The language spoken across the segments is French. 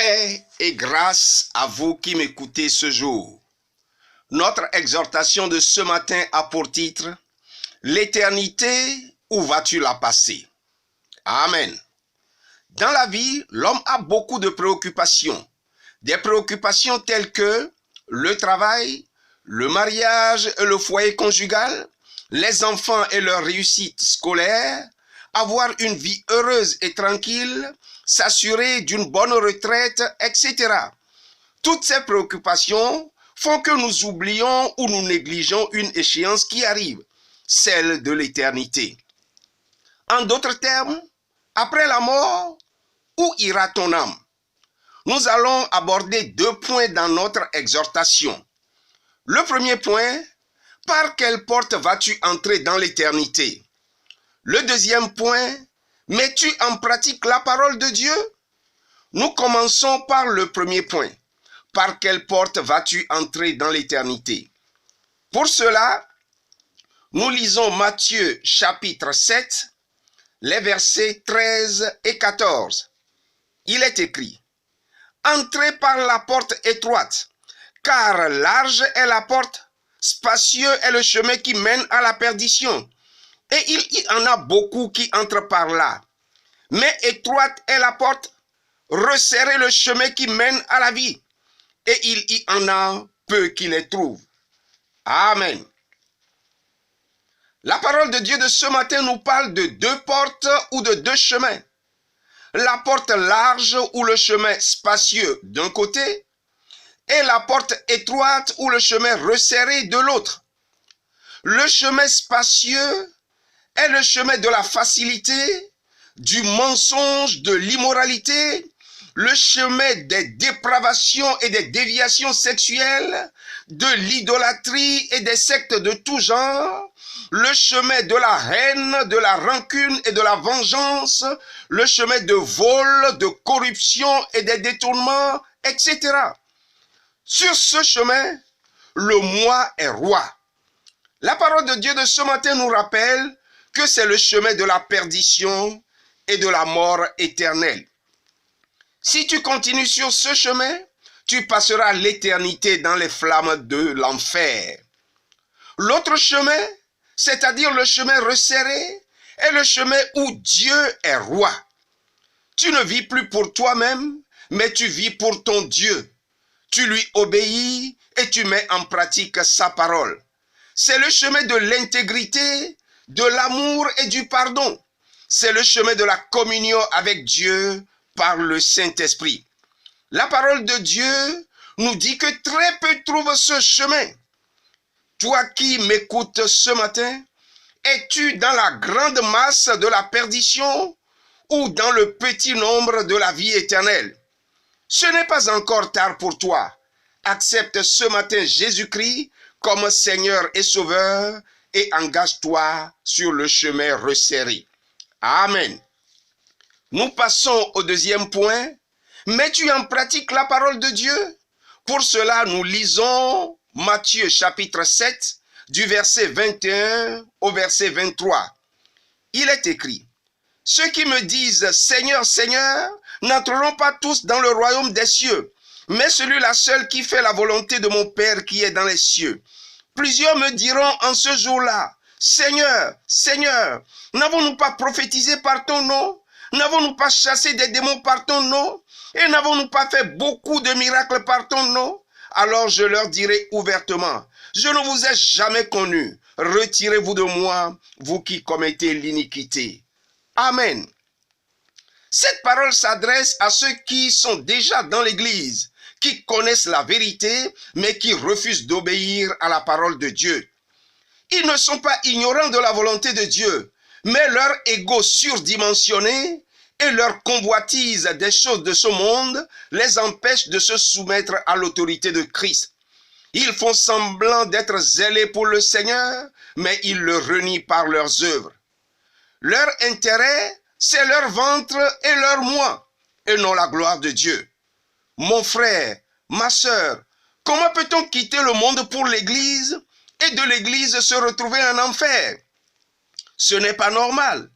Paix et grâce à vous qui m'écoutez ce jour. Notre exhortation de ce matin a pour titre « L'éternité, où vas-tu la passer ?» Amen. Dans la vie, l'homme a beaucoup de préoccupations. Des préoccupations telles que le travail, le mariage et le foyer conjugal, les enfants et leur réussite scolaire, avoir une vie heureuse et tranquille, s'assurer d'une bonne retraite, etc. Toutes ces préoccupations font que nous oublions ou nous négligeons une échéance qui arrive, celle de l'éternité. En d'autres termes, après la mort, où ira ton âme? Nous allons aborder 2 points dans notre exhortation. Le premier point, par quelle porte vas-tu entrer dans l'éternité? Le deuxième point, mets-tu en pratique la parole de Dieu? Nous commençons par le premier point. Par quelle porte vas-tu entrer dans l'éternité? Pour cela, nous lisons Matthieu chapitre 7, les versets 13 et 14. Il est écrit: Entrez par la porte étroite, car large est la porte, spacieux est le chemin qui mène à la perdition. Et il y en a beaucoup qui entrent par là. Mais étroite est la porte, resserrez le chemin qui mène à la vie. Et il y en a peu qui les trouvent. Amen. La parole de Dieu de ce matin nous parle de 2 portes ou de 2 chemins. La porte large ou le chemin spacieux d'un côté et la porte étroite ou le chemin resserré de l'autre. Le chemin spacieux est le chemin de la facilité, du mensonge, de l'immoralité, le chemin des dépravations et des déviations sexuelles, de l'idolâtrie et des sectes de tout genre, le chemin de la haine, de la rancune et de la vengeance, le chemin de vol, de corruption et des détournements, etc. Sur ce chemin, le moi est roi. La parole de Dieu de ce matin nous rappelle que c'est le chemin de la perdition et de la mort éternelle. Si tu continues sur ce chemin, tu passeras l'éternité dans les flammes de l'enfer. L'autre chemin, c'est-à-dire le chemin resserré, est le chemin où Dieu est roi. Tu ne vis plus pour toi-même, mais tu vis pour ton Dieu. Tu lui obéis et tu mets en pratique sa parole. C'est le chemin de l'intégrité, de l'amour et du pardon. C'est le chemin de la communion avec Dieu par le Saint-Esprit. La parole de Dieu nous dit que très peu trouvent ce chemin. Toi qui m'écoutes ce matin, es-tu dans la grande masse de la perdition ou dans le petit nombre de la vie éternelle? Ce n'est pas encore tard pour toi. Accepte ce matin Jésus-Christ comme Seigneur et Sauveur et engage-toi sur le chemin resserré. Amen. Nous passons au deuxième point. Mets-tu en pratique la parole de Dieu? Pour cela, nous lisons Matthieu chapitre 7, du verset 21 au verset 23. Il est écrit: Ceux qui me disent « Seigneur, Seigneur » n'entreront pas tous dans le royaume des cieux, mais celui-là seul qui fait la volonté de mon Père qui est dans les cieux. Plusieurs me diront en ce jour-là: Seigneur, Seigneur, n'avons-nous pas prophétisé par ton nom? N'avons-nous pas chassé des démons par ton nom? Et n'avons-nous pas fait beaucoup de miracles par ton nom? Alors je leur dirai ouvertement: je ne vous ai jamais connu. Retirez-vous de moi, vous qui commettez l'iniquité. Amen. Cette parole s'adresse à ceux qui sont déjà dans l'Église, qui connaissent la vérité, mais qui refusent d'obéir à la parole de Dieu. Ils ne sont pas ignorants de la volonté de Dieu, mais leur ego surdimensionné et leur convoitise des choses de ce monde les empêchent de se soumettre à l'autorité de Christ. Ils font semblant d'être zélés pour le Seigneur, mais ils le renient par leurs œuvres. Leur intérêt, c'est leur ventre et leur moi, et non la gloire de Dieu. Mon frère, ma sœur, comment peut-on quitter le monde pour l'Église et de l'Église se retrouver en enfer? Ce n'est pas normal.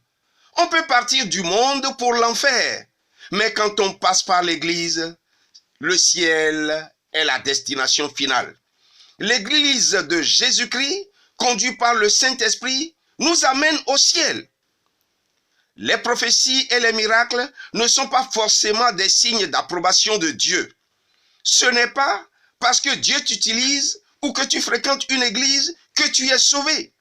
On peut partir du monde pour l'enfer, mais quand on passe par l'Église, Le ciel est la destination finale. L'Église de Jésus-Christ, conduite par le Saint-Esprit, nous amène au ciel. Les prophéties et les miracles ne sont pas forcément des signes d'approbation de Dieu. Ce n'est pas parce que Dieu t'utilise ou que tu fréquentes une église que tu es sauvé.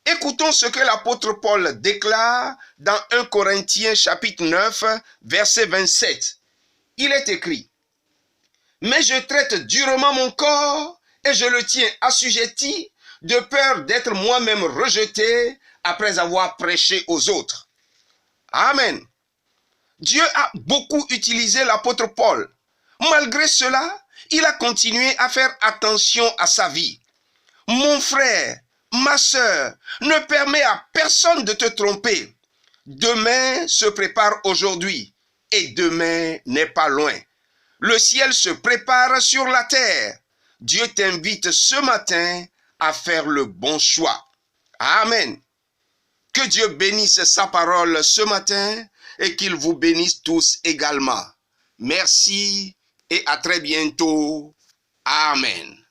Écoutons ce que l'apôtre Paul déclare dans 1 Corinthiens chapitre 9, verset 27. Il est écrit: « Mais je traite durement mon corps et je le tiens assujetti de peur d'être moi-même rejeté après avoir prêché aux autres. » Amen. Dieu a beaucoup utilisé l'apôtre Paul. Malgré cela, il a continué à faire attention à sa vie. Mon frère, ma sœur, ne permets à personne de te tromper. Demain se prépare aujourd'hui et demain n'est pas loin. Le ciel se prépare sur la terre. Dieu t'invite ce matin à faire le bon choix. Amen. Que Dieu bénisse sa parole ce matin et qu'il vous bénisse tous également. Merci et à très bientôt. Amen.